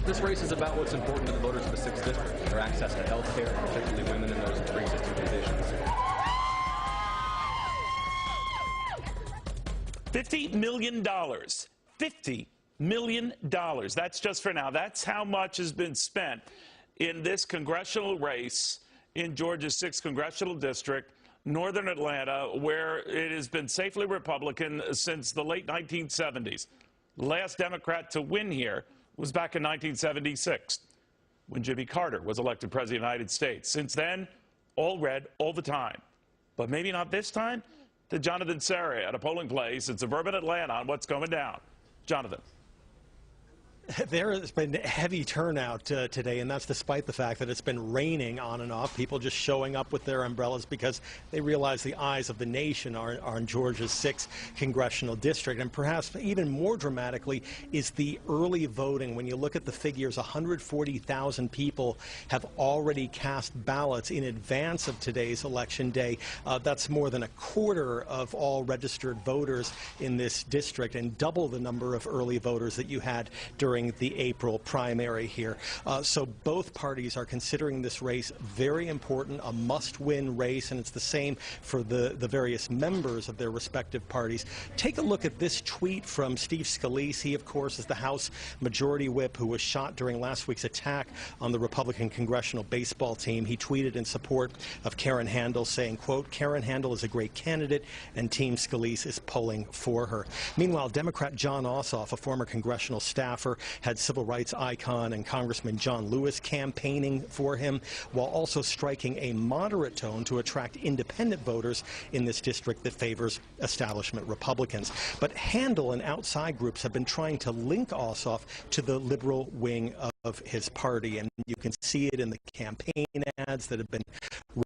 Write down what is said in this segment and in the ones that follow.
This race is about what's important to the voters of the 6th District, their access to health care, particularly women and those with pre-existing conditions. $50 million. $50 million. That's just for now. That's how much has been spent in this congressional race in Georgia's 6th congressional district, northern Atlanta, where it has been safely Republican since the late 1970s. The last Democrat to win here was back in 1976 when Jimmy Carter was elected president of the United States. Since then, all red all the time. But maybe not this time? To Jonathan Serra at a polling place in suburban Atlanta on what's going down. Jonathan. There has been heavy turnout today, and that's despite the fact that it's been raining on and off. People just showing up with their umbrellas because they realize the eyes of the nation are on Georgia's 6th congressional district. And perhaps even more dramatically is the early voting. When you look at the figures, 140,000 people have already cast ballots in advance of today's election day. That's more than a quarter of all registered voters in this district and double the number of early voters that you had during the April primary here. So both parties are considering this race very important, a must-win race, and it's the same for the various members of their respective parties. Take a look at this tweet from Steve Scalise. He, of course, is the House Majority Whip who was shot during last week's attack on the Republican congressional baseball team. He tweeted in support of Karen Handel, saying, quote, "Karen Handel is a great candidate, and Team Scalise is polling for her." Meanwhile, Democrat John Ossoff, a former congressional staffer, had civil rights icon and Congressman John Lewis campaigning for him, while also striking a moderate tone to attract independent voters in this district that favors establishment Republicans. But Handel and outside groups have been trying to link Ossoff to the liberal wing of his party, and you can see it in the campaign ads that have been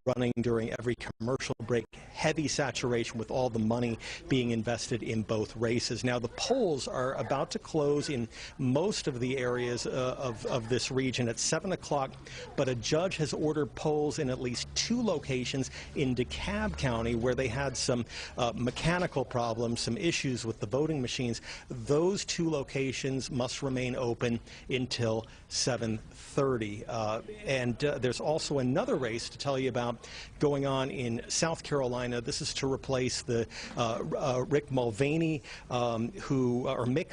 running during every commercial break. Heavy saturation with all the money being invested in both races. Now, the polls are about to close in most of the areas of this region at 7 o'clock, but a judge has ordered polls in at least 2 locations in DeKalb County where they had some mechanical problems, some issues with the voting machines. Those 2 locations must remain open until 7:30. And there's also another race to tell you about going on in South Carolina. This is to replace the Mick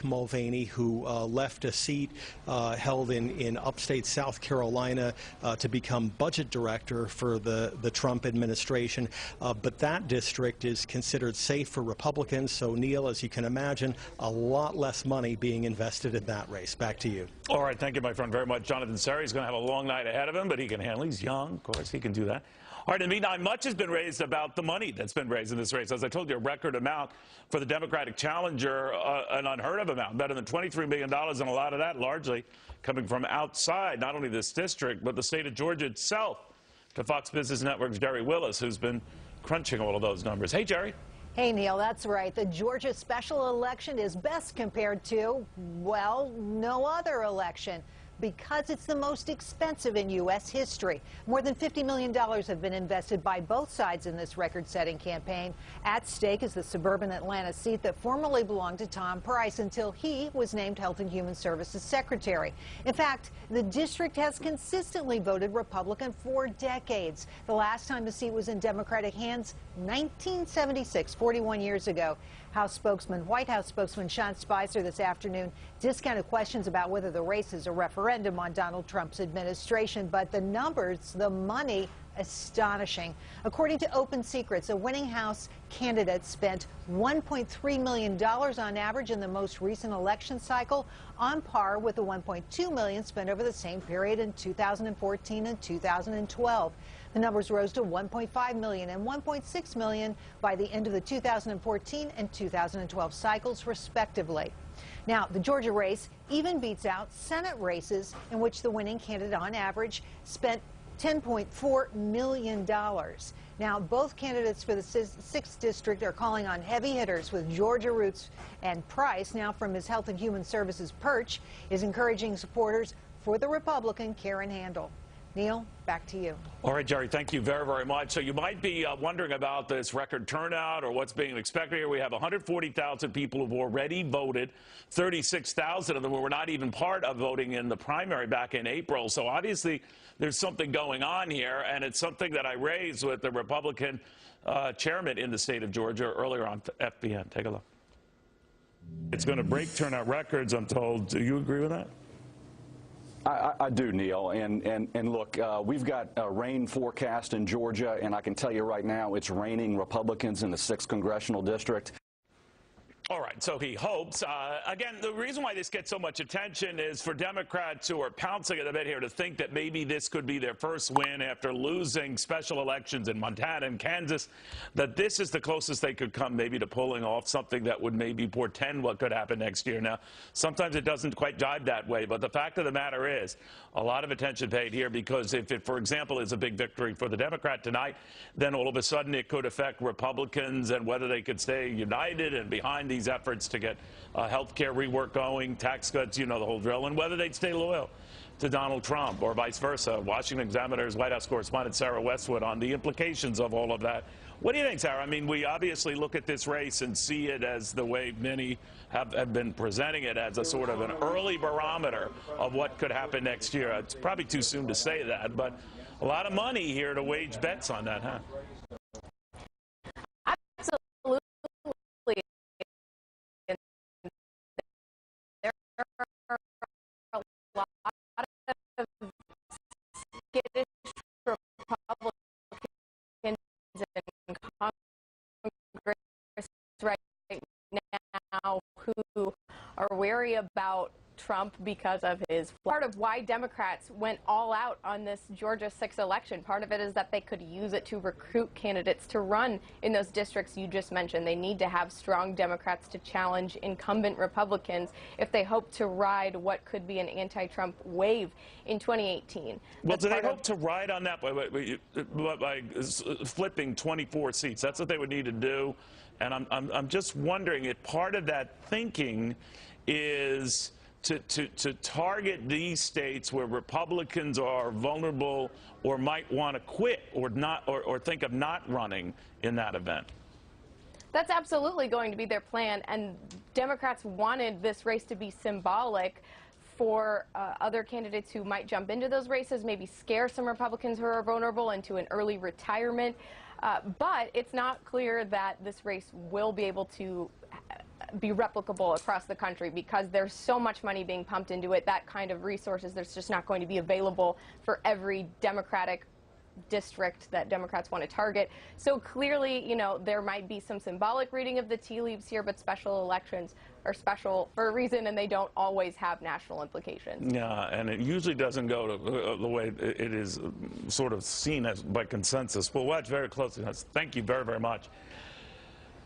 Mulvaney, who left a seat held in upstate South Carolina to become budget director for the Trump administration. But that district is considered safe for Republicans. So, Neil, as you can imagine, a lot less money being invested in that race. Back to you. All right. Thank you, my friend, very much. Jonathan Serra, he's going to have a long night ahead of him, but he can handle it. He's young, of course. He can do that. All right, in the meantime, much has been raised about the money that's been raised in this race. As I told you, a record amount for the Democratic challenger, an unheard of amount, better than $23 million, and a lot of that largely coming from outside, not only this district, but the state of Georgia itself. To Fox Business Network's Jerry Willis, who's been crunching all of those numbers. Hey, Jerry. Hey, Neil, that's right. The Georgia special election is best compared to, well, no other election, because it's the most expensive in U.S. history. More than $50 million have been invested by both sides in this record-setting campaign. At stake is the suburban Atlanta seat that formerly belonged to Tom Price until he was named Health and Human Services Secretary. In fact, the district has consistently voted Republican for decades. The last time the seat was in Democratic hands, 1976, 41 years ago. White House spokesman Sean Spicer this afternoon discounted questions about whether the race is a referendum on Donald Trump's administration, but the numbers, the money, astonishing. According to Open Secrets, a winning House candidate spent $1.3 million on average in the most recent election cycle, on par with the $1.2 million spent over the same period in 2014 and 2012. The numbers rose to $1.5 million and $1.6 million by the end of the 2014 and 2012 cycles, respectively. Now, the Georgia race even beats out Senate races in which the winning candidate, on average, spent $10.4 million. Now, both candidates for the 6th District are calling on heavy hitters with Georgia roots, and Price, now from his Health and Human Services perch, is encouraging supporters for the Republican Karen Handel. Neil, back to you. All right, Jerry, thank you very, very much. So you might be wondering about this record turnout or what's being expected here. We have 140,000 people who've already voted. 36,000 of them were not even part of voting in the primary back in April. So obviously there's something going on here, and it's something that I raised with the Republican chairman in the state of Georgia earlier on FBN. Take a look. It's going to break turnout records, I'm told. Do you agree with that? I do, Neil, and look, we've got a rain forecast in Georgia, and I can tell you right now it's raining Republicans in the 6th congressional district. All right, so he hopes. Again, the reason why this gets so much attention is for Democrats who are pouncing at the bit here to think that maybe this could be their first win after losing special elections in Montana and Kansas, that this is the closest they could come maybe to pulling off something that would maybe portend what could happen next year. Now, sometimes it doesn't quite jive that way, but the fact of the matter is a lot of attention paid here because if it, for example, is a big victory for the Democrat tonight, then all of a sudden it could affect Republicans and whether they could stay united and behind these efforts to get health care rework going, tax cuts, you know the whole drill, and whether they'd stay loyal to Donald Trump or vice versa. Washington Examiner's White House correspondent Sarah Westwood on the implications of all of that. What do you think, Sarah? I mean, we obviously look at this race and see it as the way many have been presenting it, as a sort of an early barometer of what could happen next year. It's probably too soon to say that, but a lot of money here to wage bets on that, huh? Republicans in Congress right now who are wary about Trump because of his part of why Democrats went all out on this Georgia 6 election. Part of it is that they could use it to recruit candidates to run in those districts you just mentioned. They need to have strong Democrats to challenge incumbent Republicans if they hope to ride what could be an anti-Trump wave in 2018. Well, do they hope to ride on that by flipping 24 seats? That's what they would need to do. And I'm just wondering if part of that thinking is to target these states where Republicans are vulnerable or might want to quit or not or think of not running in that event. That's absolutely going to be their plan, and Democrats wanted this race to be symbolic for other candidates who might jump into those races, maybe scare some Republicans who are vulnerable into an early retirement. But it's not clear that this race will be able to be replicable across the country because there's so much money being pumped into it. That kind of resources, there's just not going to be available for every Democratic district that Democrats want to target. So clearly, you know, there might be some symbolic reading of the tea leaves here, but special elections are special for a reason, and they don't always have national implications. Yeah, and it usually doesn't go to the way it is sort of seen as by consensus. We'll watch very closely. Thank you very, very much.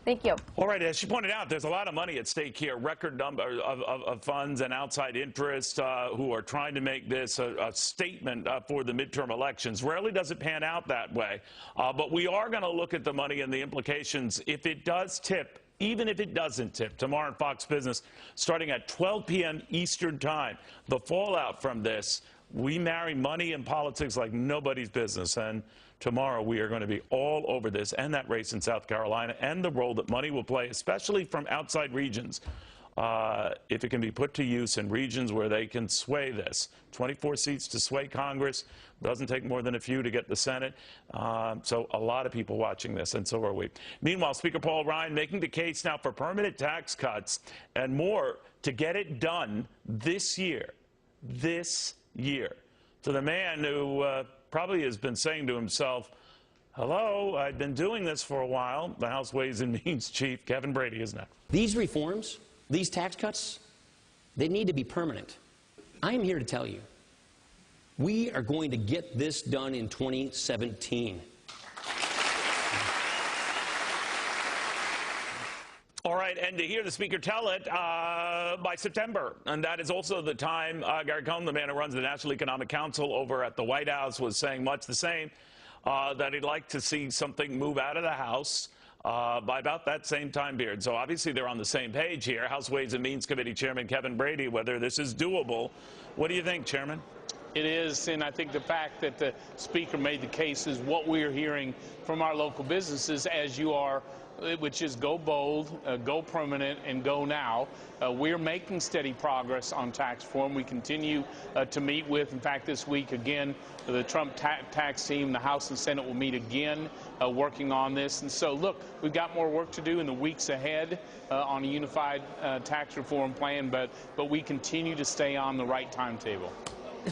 Thank you. All right, as she pointed out, there's a lot of money at stake here, record number of funds and outside interests who are trying to make this a statement for the midterm elections. Rarely does it pan out that way, but we are going to look at the money and the implications if it does tip, even if it doesn't tip, tomorrow on Fox Business, starting at 12 p.m. Eastern Time. The fallout from this, we marry money and politics like nobody's business, and tomorrow we are going to be all over this and that race in South Carolina and the role that money will play, especially from outside regions, if it can be put to use in regions where they can sway this. 24 seats to sway Congress. Doesn't take more than a few to get the Senate. So a lot of people watching this, and so are we. Meanwhile, Speaker Paul Ryan making the case now for permanent tax cuts and more to get it done this year. This year. To the man who probably has been saying to himself, hello, I've been doing this for a while. The House Ways and Means Chief, Kevin Brady, is next. These reforms, these tax cuts, they need to be permanent. I am here to tell you, we are going to get this done in 2017. All right, and to hear the Speaker tell it by September, and that is also the time Gary Cohn, the man who runs the National Economic Council over at the White House, was saying much the same, that he'd like to see something move out of the House by about that same time period. So obviously they're on the same page here. House Ways and Means Committee Chairman Kevin Brady, whether this is doable. What do you think, Chairman? It is, and I think the fact that the Speaker made the case is what we're hearing from our local businesses, as you are, which is go bold, go permanent, and go now. We're making steady progress on tax reform. We continue to meet with, in fact, this week again, the Trump tax team, the House and Senate will meet again working on this. And so, look, we've got more work to do in the weeks ahead on a unified tax reform plan, but we continue to stay on the right timetable.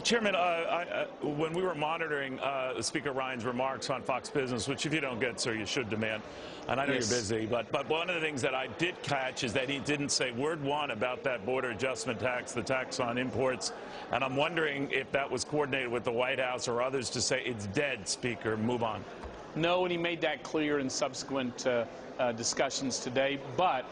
Chairman, when we were monitoring Speaker Ryan's remarks on Fox Business, which if you don't get, sir, you should demand, and I know Yes. you're busy, but one of the things that I did catch is that he didn't say word one about that border adjustment tax, the tax on imports, and I'm wondering if that was coordinated with the White House or others to say it's dead, Speaker, move on. No, and he made that clear in subsequent discussions today, but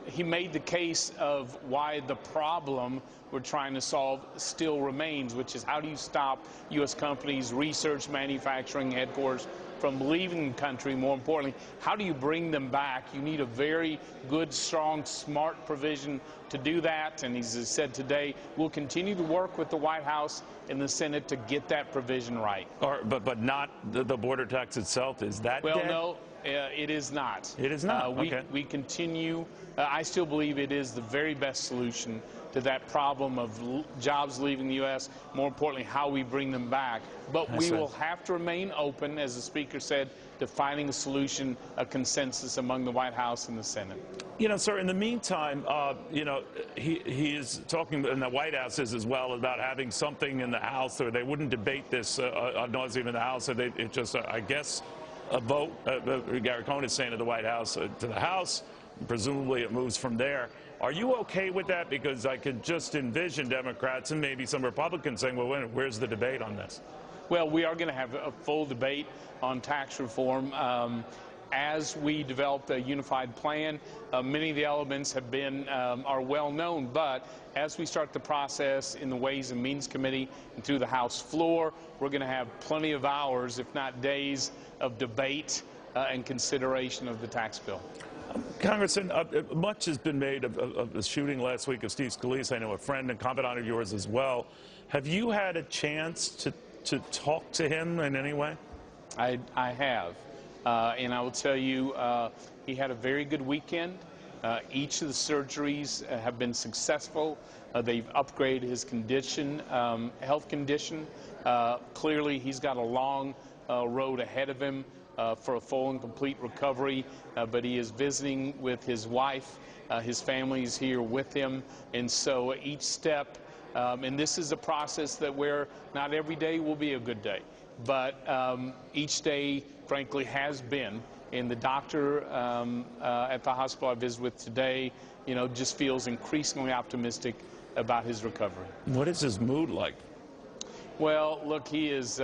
he made the case of why the problem we're trying to solve still remains, which is how do you stop U.S. companies, research, manufacturing headquarters from leaving the country? More importantly, how do you bring them back? You need a very good, strong, smart provision to do that. And as I said today, we'll continue to work with the White House and the Senate to get that provision right. But not the border tax itself? Is that well, dead? No. It is not. It is not. Okay. We continue. I still believe it is the very best solution to that problem of jobs leaving the U.S., more importantly, how we bring them back. But we will have to remain open, as the Speaker said, to finding a solution, a consensus among the White House and the Senate. You know, sir, in the meantime, you know, he is talking, and the White House is as well, about having something in the House, or they wouldn't debate this ad nauseum in the House, so it just, I guess, a vote. Gary Cohn is saying to the White House, to the House, presumably it moves from there. Are you okay with that? Because I could just envision Democrats and maybe some Republicans saying, well, where's the debate on this? Well, we are going to have a full debate on tax reform. As we develop a unified plan, many of the elements have been are well known, but as we start the process in the Ways and Means Committee and through the House floor, we're going to have plenty of hours, if not days, of debate and consideration of the tax bill. Congressman, much has been made of the shooting last week of Steve Scalise. I know a friend and confidant of yours as well. Have you had a chance to talk to him in any way? I have. And I will tell you, he had a very good weekend. Each of the surgeries have been successful. They've upgraded his condition, health condition. Clearly, he's got a long road ahead of him for a full and complete recovery, but he is visiting with his wife. His family is here with him, and so each step, and this is a process that where not every day will be a good day, but each day, frankly, has been. And the doctor at the hospital I visited with today, you know, just feels increasingly optimistic about his recovery. What is his mood like? Well, look, he is,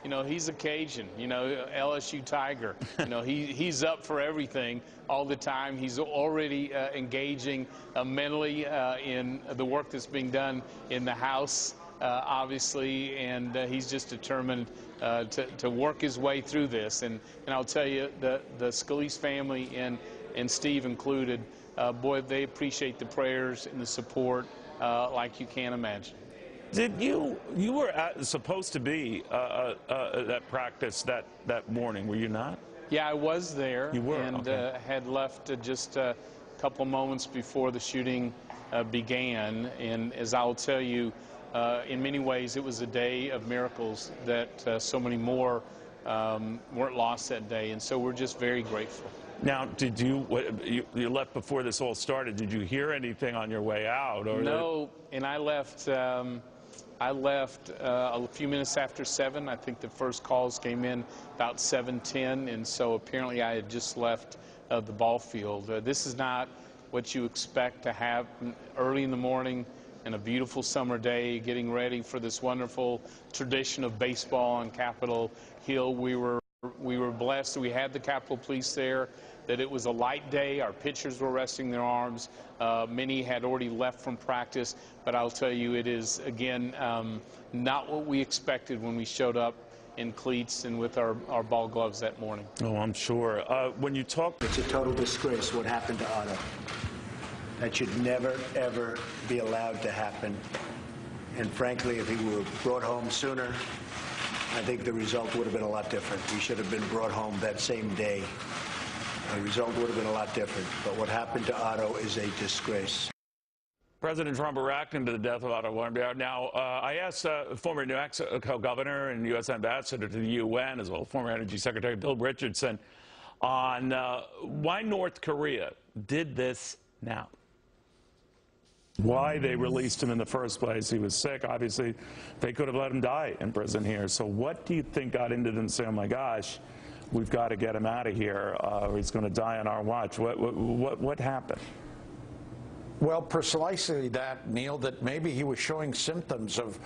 you know, he's a Cajun, you know, LSU Tiger. You know, he's up for everything all the time. He's already engaging mentally in the work that's being done in the House, obviously, and he's just determined to work his way through this. And I'll tell you, the Scalise family and Steve included, boy, they appreciate the prayers and the support like you can't imagine. Did you were supposed to be at practice that morning, were you not? Yeah, I was there. You were, and okay. Had left just a couple moments before the shooting began. And as I'll tell you, in many ways, it was a day of miracles that so many more weren't lost that day, and so we're just very grateful. Now, did you left before this all started? Did you hear anything on your way out? Or no, and I left. I left a few minutes after 7. I think the first calls came in about 7:10, and so apparently I had just left the ball field. This is not what you expect to have early in the morning and a beautiful summer day, getting ready for this wonderful tradition of baseball on Capitol Hill. We were blessed that we had the Capitol Police there, that it was a light day. Our pitchers were resting their arms. Many had already left from practice, but I'll tell you, it is, again, not what we expected when we showed up in cleats and with our ball gloves that morning. Oh, I'm sure. When you talk... It's a total disgrace what happened to Otto. That should never, ever be allowed to happen And frankly, if he were brought home sooner, I think the result would have been a lot different. He should have been brought home that same day. The result would have been a lot different. But what happened to Otto is a disgrace. President Trump reacting to the death of Otto Warmbier. Now, I asked former New Mexico governor and U.S. ambassador to the UN, as well as former Energy Secretary Bill Richardson, on why North Korea did this now. Why they released him in the first place. He was sick. Obviously, they could have let him die in prison here. So what do you think got into them to say, oh, my gosh, we've got to get him out of here, or he's going to die on our watch? What happened? Well, precisely that, Neil, that maybe he was showing symptoms of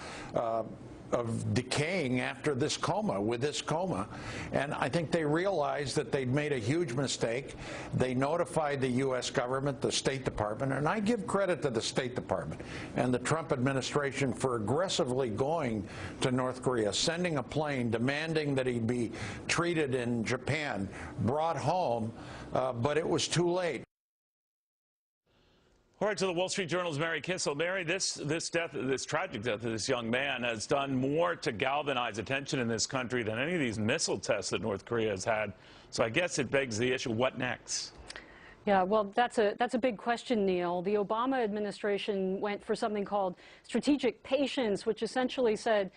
decaying after this coma, with this coma. And I think they realized that they'd made a huge mistake. They notified the U.S. government, the State Department, and I give credit to the State Department and the Trump administration for aggressively going to North Korea, sending a plane, demanding that he be treated in Japan, brought home, but it was too late. All right, to the Wall Street Journal's Mary Kissel. Mary, this tragic death of this young man has done more to galvanize attention in this country than any of these missile tests that North Korea has had. So I guess it begs the issue, what next? Yeah, well, that's a big question, Neil. The Obama administration went for something called strategic patience, which essentially said,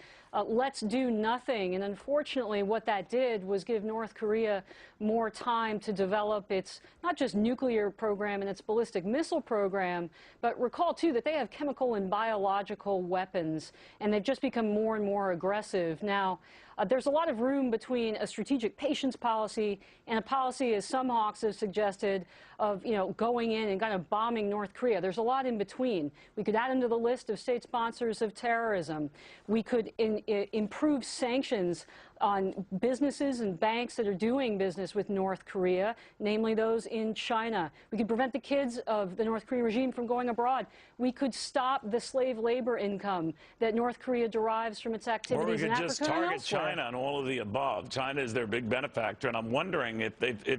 let's do nothing. And unfortunately, what that did was give North Korea more time to develop its not just nuclear program and its ballistic missile program, but recall, too, that they have chemical and biological weapons, and they've just become more and more aggressive. Now, there's a lot of room between a strategic patience policy and a policy, as some hawks have suggested, of going in and kind of bombing North Korea. There's a lot in between. We could add them to the list of state sponsors of terrorism. We could improve sanctions on businesses and banks that are doing business with North Korea, namely those in China. We could prevent the kids of the North Korean regime from going abroad. We could stop the slave labor income that North Korea derives from its activities in Africa and elsewhere. Or we could just target China and all of the above. China is their big benefactor, and I'm wondering if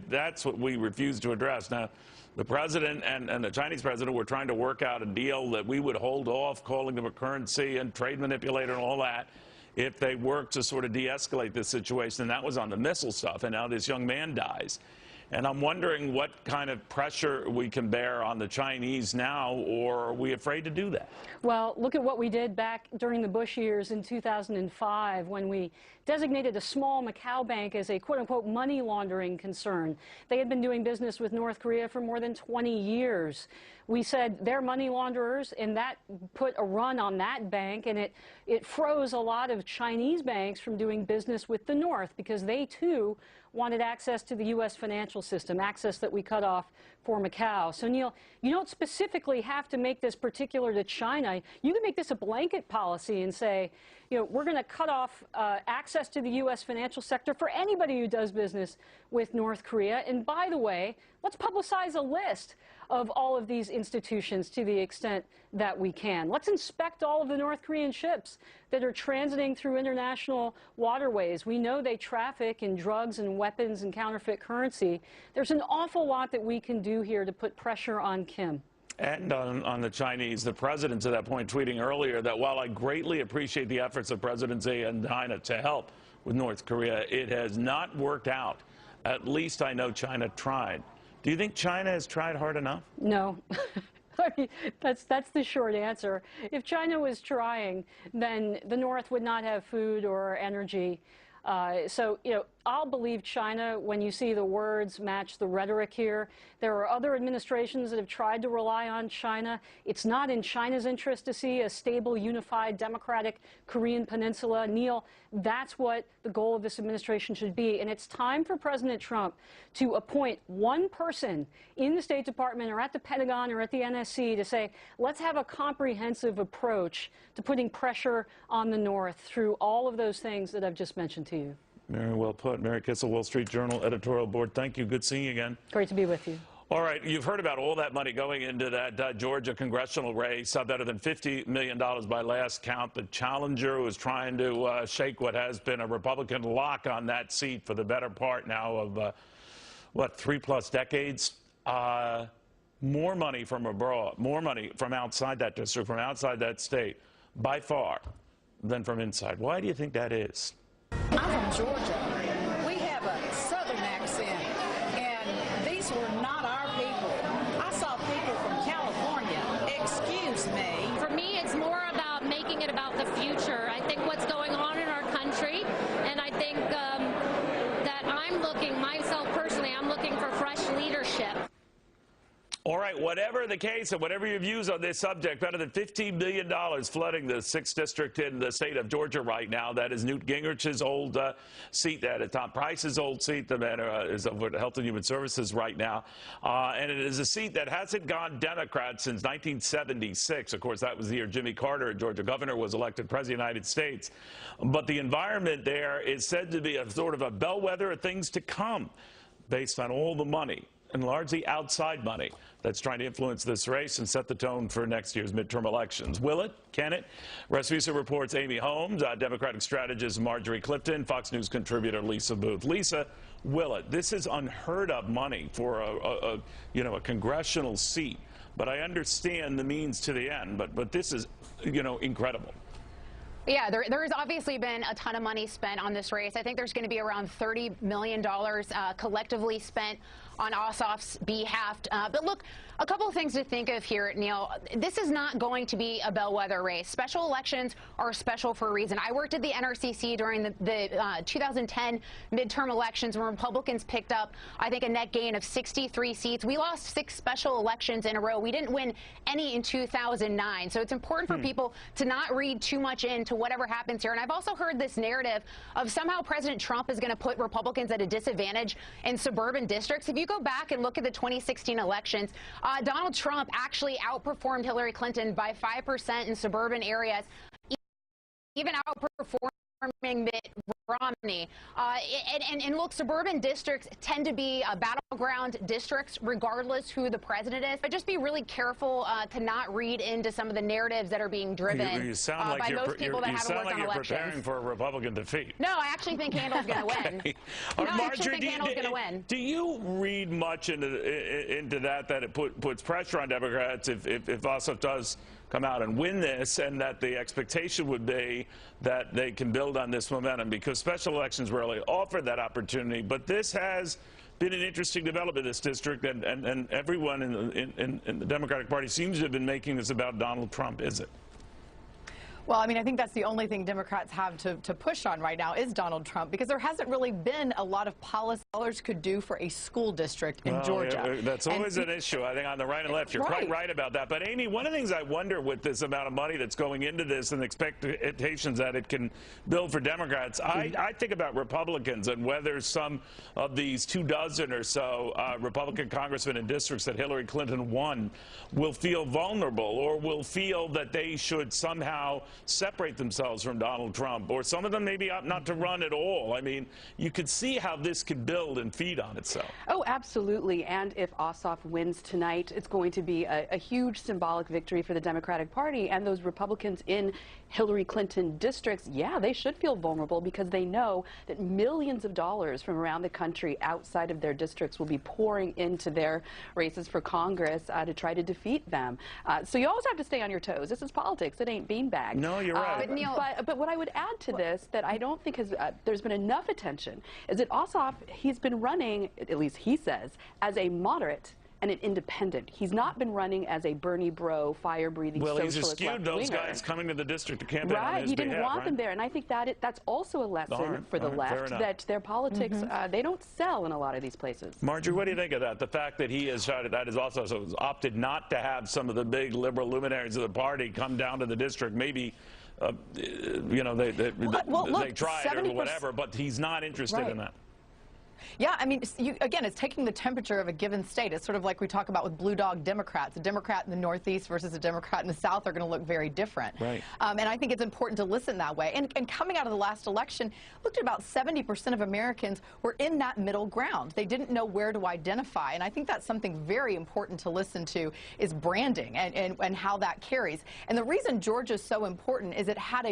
that's what we refuse to address. Now, the president and the Chinese president were trying to work out a deal that we would hold off calling them a currency and trade manipulator and all that if they work to sort of de-escalate this situation. And that was on the missile stuff, and now this young man dies. And I'm wondering what kind of pressure we can bear on the Chinese now, or are we afraid to do that? Well, look at what we did back during the Bush years in 2005 when we designated a small Macau bank as a quote-unquote money laundering concern. They had been doing business with North Korea for more than 20 years. We said they're money launderers, and that put a run on that bank, and it froze a lot of Chinese banks from doing business with the North because they, too, wanted access to the U.S. financial system, access that we cut off for Macau. So, Neil, you don't specifically have to make this particular to China. You can make this a blanket policy and say, we're going to cut off access to the U.S. financial sector for anybody who does business with North Korea. And by the way, let's publicize a list of all of these institutions to the extent that we can. Let's inspect all of the North Korean ships that are transiting through international waterways. We know they traffic in drugs and weapons and counterfeit currency. There's an awful lot that we can do here to put pressure on Kim. And on the Chinese, the president to that point tweeting earlier that while I greatly appreciate the efforts of President Xi and China to help with North Korea, it has not worked out. At least I know China tried. Do you think China has tried hard enough? No. I mean, that's the short answer. If China was trying, then the North would not have food or energy. So, I'll believe China when you see the words match the rhetoric here. There are other administrations that have tried to rely on China. It's not in China's interest to see a stable, unified, democratic Korean peninsula. Neil, that's what the goal of this administration should be. And it's time for President Trump to appoint one person in the State Department or at the Pentagon or at the NSC to say, let's have a comprehensive approach to putting pressure on the North through all of those things that I've just mentioned to you. Very well put. Mary Kissel, Wall Street Journal editorial board. Thank you. Good seeing you again. Great to be with you. All right. You've heard about all that money going into that Georgia congressional race, better than $50 million by last count. The challenger was trying to shake what has been a Republican lock on that seat for the better part now of, 3+ decades. More money from abroad, more money from outside that district, from outside that state. by far than from inside. Why do you think that is? I'm from Georgia. We have a southern accent, and these were not our people. I saw people from California. Excuse me. For me, it's more about making it about the future. I think what's going on in our country, and I think that I'm looking, myself personally, I'm looking for fresh leadership. All right, whatever the case and whatever your views on this subject, better than $15 million flooding the 6th district in the state of Georgia right now. That is Newt Gingrich's old seat. That is Tom Price's old seat. The man is over at Health and Human Services right now. And it is a seat that hasn't gone Democrat since 1976. Of course, that was the year Jimmy Carter, a Georgia governor, was elected president of the United States. But the environment there is said to be a sort of a bellwether of things to come based on all the money, and largely outside money, that's trying to influence this race and set the tone for next year's midterm elections. Will it? Can it? Respusa reports Amy Holmes, Democratic strategist Marjorie Clifton, Fox News contributor Lisa Booth. Lisa, will it? This is unheard of money for a congressional seat, but I understand the means to the end. But this is, incredible. Yeah, there has obviously been a ton of money spent on this race. I think there's going to be around $30 million collectively spent on Ossoff's behalf. But look, a couple of things to think of here, Neil. This is not going to be a bellwether race. Special elections are special for a reason. I worked at the NRCC during the 2010 midterm elections when Republicans picked up, I think, a net gain of 63 seats. We lost 6 special elections in a row. We didn't win any in 2009. So it's important for people to not read too much into whatever happens here. And I've also heard this narrative of somehow President Trump is going to put Republicans at a disadvantage in suburban districts. If you go back and look at the 2016 elections, Donald Trump actually outperformed Hillary Clinton by 5% in suburban areas, even outperforming Mitt Romney. And look, suburban districts tend to be battleground districts regardless who the president is. But just be really careful to not read into some of the narratives that are being driven by most people that haven't worked on elections. You're preparing for a Republican defeat. No, I actually think Handel's going to win. No, I actually think Handel's going to win. Do you read much into that it puts pressure on Democrats if Ossoff does come out and win this, and that the expectation would be that they can build on this momentum, because special elections rarely offer that opportunity? But this has been an interesting development in this district, and everyone in the Democratic Party seems to have been making this about Donald Trump. Is it? Well, I mean, I think that's the only thing Democrats have to push on right now is Donald Trump, because there hasn't really been a lot of policy dollars could do for a school district in Georgia. Yeah, that's always an issue, I think, on the right and left. You're quite right about that. But, Amy, one of the things I wonder with this amount of money that's going into this and the expectations that it can build for Democrats, I think about Republicans and whether some of these 24 or so Republican congressmen in districts that Hillary Clinton won will feel vulnerable, or will feel that they should somehow separate themselves from Donald Trump, or some of them maybe opt not to run at all. I mean, you could see how this could build and feed on itself. Oh, absolutely. And if Ossoff wins tonight, it's going to be a huge symbolic victory for the Democratic Party. And those Republicans in Hillary Clinton districts, yeah, they should feel vulnerable, because they know that millions of dollars from around the country outside of their districts will be pouring into their races for Congress to try to defeat them. So you always have to stay on your toes. This is politics. It ain't beanbag. No, you're right. But what I would add to this that I don't think there's been enough attention is that Ossoff, he's been running, at least he says, as a moderate and an independent. He's not been running as a Bernie bro, fire-breathing socialist he's eschewed those guys coming to the district to campaign on his he didn't behalf, want them there, and I think that's also a lesson for the left, that their politics, they don't sell in a lot of these places. Marjorie, what do you think of that? The fact that he has also opted not to have some of the big liberal luminaries of the party come down to the district, maybe they tried or whatever, but he's not interested in that. Yeah, I mean, again, it's taking the temperature of a given state. It's sort of like we talk about with blue dog Democrats. A Democrat in the Northeast versus a Democrat in the South are going to look very different. Right. And I think it's important to listen that way. And coming out of the last election, looked at about 70% of Americans were in that middle ground. They didn't know where to identify. And I think that's something very important to listen to, is branding and how that carries. And the reason Georgia is so important is it had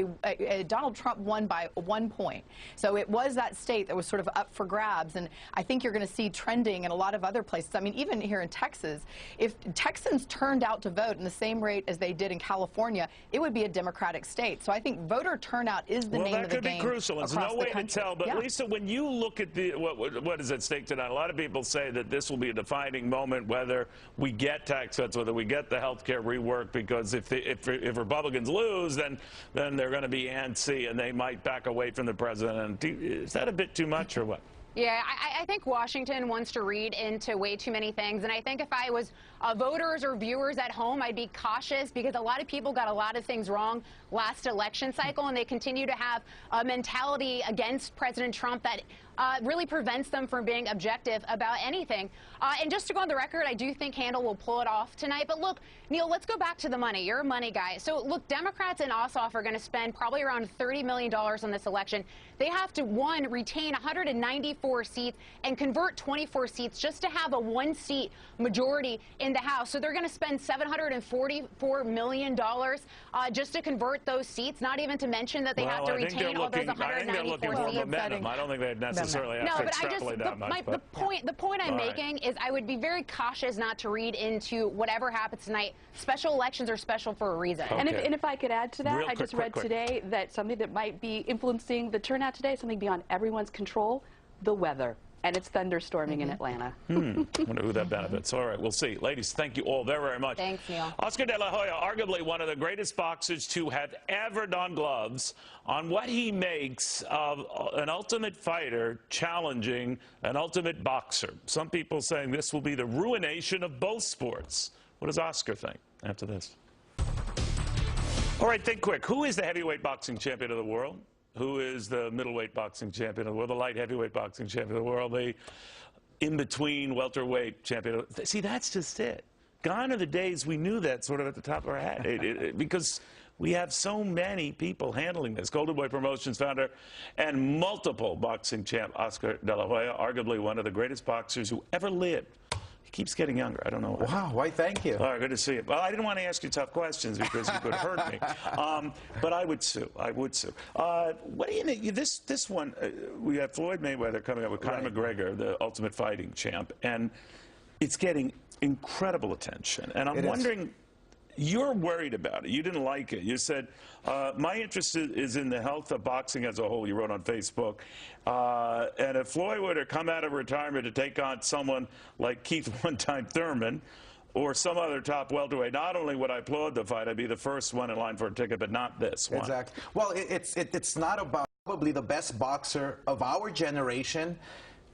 Donald Trump won by 1 point. So it was that state that was sort of up for grabs jobs. And I think you're going to see trending in a lot of other places. I mean, even here in Texas, if Texans turned out to vote in the same rate as they did in California, it would be a Democratic state. So I think voter turnout is the name of the game. Well, that could be crucial. There's no way to tell. But Lisa, when you look at what is at stake tonight, a lot of people say that this will be a defining moment, whether we get tax cuts, whether we get the health care rework, because if Republicans lose, then they're going to be antsy and they might back away from the president. Is that a bit too much or what? Yeah, I think Washington wants to read into way too many things, and I think if I was voters or viewers at home, I'd be cautious because a lot of people got a lot of things wrong last election cycle, and they continue to have a mentality against President Trump that really prevents them from being objective about anything. And just to go on the record, I do think Handel will pull it off tonight. But look, Neil, let's go back to the money. You're a money guy. So look, Democrats and Ossoff are going to spend probably around $30 million on this election. They have to, one, retain 194 seats and convert 24 seats just to have a one-seat majority in the House. So they're going to spend $744 million just to convert those seats, not even to mention that they have to retain all those 194 I think they're looking for momentum. I don't think they'd necessarily have to extrapolate that much. The point I'm making is I would be very cautious not to read into whatever happens tonight. Special elections are special for a reason. Okay. And if I could add to that, I just read today that something that might be influencing the turnout today, something beyond everyone's control, the weather. And it's thunderstorming in Atlanta. I wonder who that benefits. All right, we'll see. Ladies, thank you all very, very much. Thanks, Neil. Oscar De La Hoya, arguably one of the greatest boxers to have ever donned gloves, on what he makes of an ultimate fighter challenging an ultimate boxer. Some people saying this will be the ruination of both sports. What does Oscar think after this? All right, think quick. Who is the heavyweight boxing champion of the world? Who is the middleweight boxing champion of the world, the light heavyweight boxing champion of the world, the in-between welterweight champion? See, that's just it. Gone are the days we knew that sort of at the top of our head because we have so many people handling this. Golden Boy Promotions founder and multiple boxing champ Oscar De La Hoya, arguably one of the greatest boxers who ever lived. Keeps getting younger. I don't know why. Wow, why, thank you. All right, good to see you. Well, I didn't want to ask you tough questions because you could hurt me. But I would sue. I would sue. What do you think? This one, we have Floyd Mayweather coming up with Conor McGregor, the Ultimate Fighting champ, and it's getting incredible attention. And I'm wondering, you're worried about it. You didn't like it. You said, my interest is in the health of boxing as a whole, you wrote on Facebook. And if Floyd were to come out of retirement to take on someone like Keith One-Time Thurman or some other top welterweight, not only would I applaud the fight, I'd be the first one in line for a ticket, but not this one. Exactly. Well, it's not about probably the best boxer of our generation.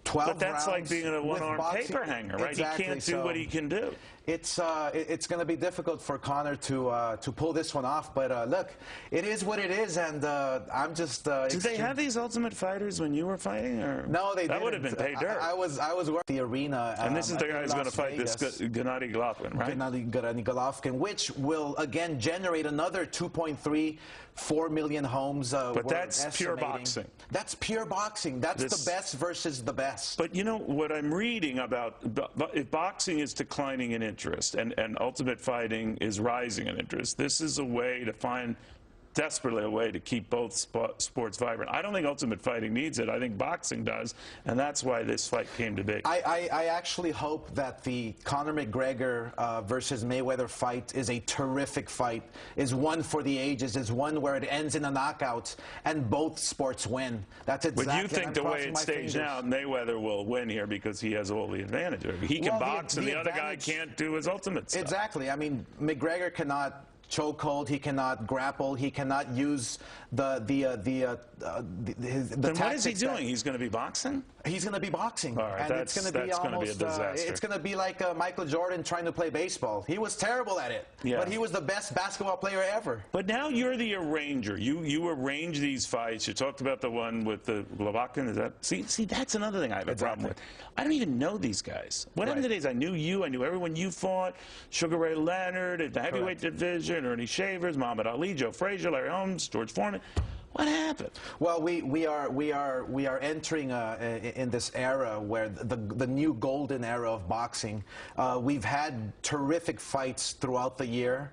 12 but that's rounds like being a one-armed paper hanger, right? Exactly. He can't do what he can do. It's going to be difficult for Conor to pull this one off. But look, it is what it is, and I'm just. Did they have these Ultimate Fighters when you were fighting, or no? They didn't. That would have been pay dirt. I was working the arena. And this is the guy who's going to fight this Gennady Golovkin, right? Gennady Golovkin, which will again generate another 2.34 million homes. But that's pure boxing. That's pure boxing. That's the best versus the best. But you know what I'm reading about? If boxing is declining in interest and ultimate fighting is rising in interest, this is a way to find desperately a way to keep both sports vibrant. I don't think ultimate fighting needs it. I think boxing does, and that's why this fight came to be. I actually hope that the Conor McGregor versus Mayweather fight is a terrific fight, is one for the ages, is one where it ends in a knockout and both sports win. That's exactly. But you think the way it's staged now, Mayweather will win here because he has all the advantage. He can box, and the other guy can't do his ultimate stuff. Exactly. I mean, McGregor cannot chokehold, he cannot grapple, he cannot use the then what is he doing? He's going to be boxing? He's going to be boxing. All right, and it's going to be almost a disaster. It's going to be like Michael Jordan trying to play baseball. He was terrible at it, but he was the best basketball player ever. But now you're the arranger. You arrange these fights. You talked about the one with the Golovkin. Is that see that's another thing I have a problem with. I don't even know these guys. What happened to days? I knew you. I knew everyone you fought. Sugar Ray Leonard at the heavyweight division, Ernie Shavers, Muhammad Ali, Joe Frazier, Larry Holmes, George Foreman. What happened? Well, we are entering in this era where the new golden era of boxing. We've had terrific fights throughout the year.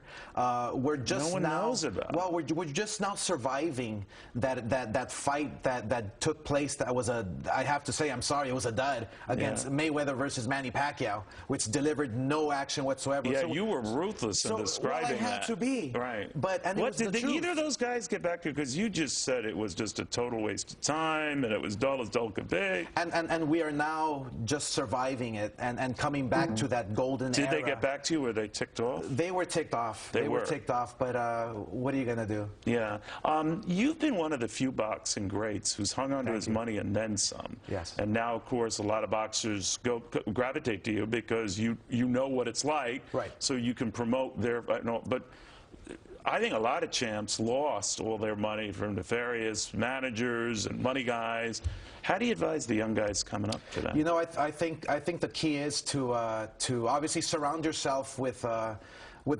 We're just no one knows about. Well, we're just now surviving that fight that took place. That was I have to say, I'm sorry, it was a dud against Mayweather versus Manny Pacquiao, which delivered no action whatsoever. Yeah, so, you were ruthless in describing I had to be. Right. But what did either of those guys get back to? Because you just said it was just a total waste of time and it was dull as dull could be. And we are now just surviving it and coming back to that golden era. Did they get back to you? Were they ticked off? They were ticked off. They were ticked off, but what are you going to do? Yeah. You've been one of the few boxing greats who's hung on to his money and then some. Yes. And now, of course, a lot of boxers gravitate to you because you know what it's like. Right. So you can promote their... but I think a lot of champs lost all their money from nefarious managers and money guys. How do you advise the young guys coming up to that? You know, I think the key is to obviously surround yourself with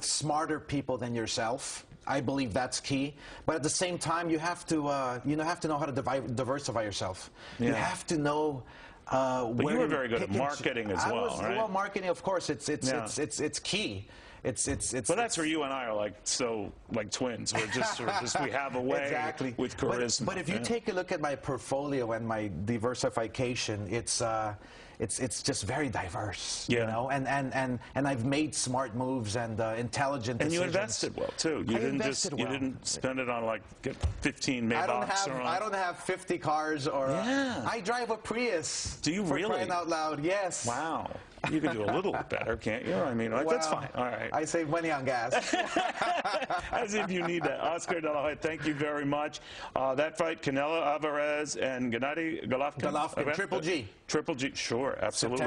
smarter people than yourself. I believe that's key. But at the same time, you have to know how to diversify yourself. Yeah. You have to know. But you were very good at marketing as well, right? Well, marketing, of course, it's key. Well, that's where you and I are like twins. We're just we have a way with charisma. But if you take a look at my portfolio and my diversification, it's just very diverse. Yeah. You know, and I've made smart moves and intelligent decisions. And you invested well too. You didn't spend it on get 15 Maybachs. I don't have 50 cars or I drive a Prius. Do you for really? Crying out loud, yes. Wow. You could do a little better, can't you? I mean, that's fine. All right. I save money on gas. As if you need that. Oscar De La Hoya, thank you very much. That fight, Canelo Alvarez and Gennady Golovkin. Triple G. Triple G, sure, absolutely.